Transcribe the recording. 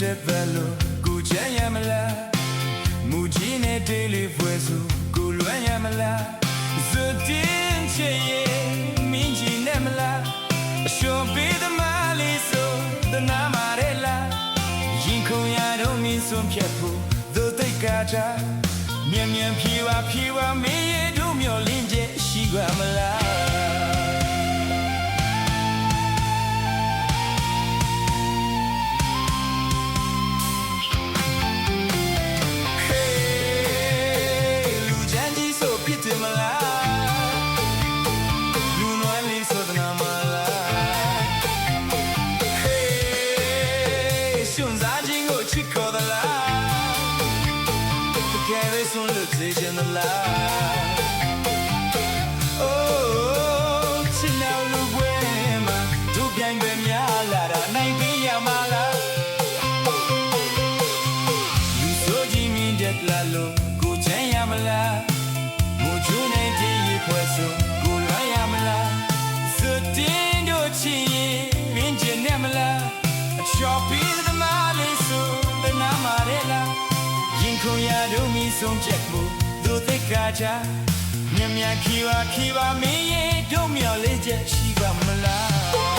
တဲ့ဘက်လို့ကိုချမ်းရမလားမူကြီးနဲ့တေးလေးဖွဲ့စုကိုလွမ်းရမလားဇွတ်တင်ချေရဲ့မင်းကြီးနဲ့မလားအရှော်ပေးသမားလေးဆိုတနာမာရဲလားရင်ခုန်ရတော့မင်းစွန့်ဖြတ်ဖို့သို့သိက္ခာချမြန်မြန်ဖြေပါမင်းရဲ့တို့မျောလင်းချက်ရှိကြမလားSon le vision of life. Oh, now look where my do gang be me ala da nai be ya mala. You so ji mi det la lo ko chen ya mala. Mo ju ne ji yi phwe so ko lwa ya mala. So tin do chi min jin ne mala. Chop be the mali so the na ma re la. ရင်ခုန်ရတို့မီဆုံးချက်ဖို့သူသိက္ခာချမြမြခီပါမင်းရဲ့တို့မျော်လေးချက်ရှိပါမလား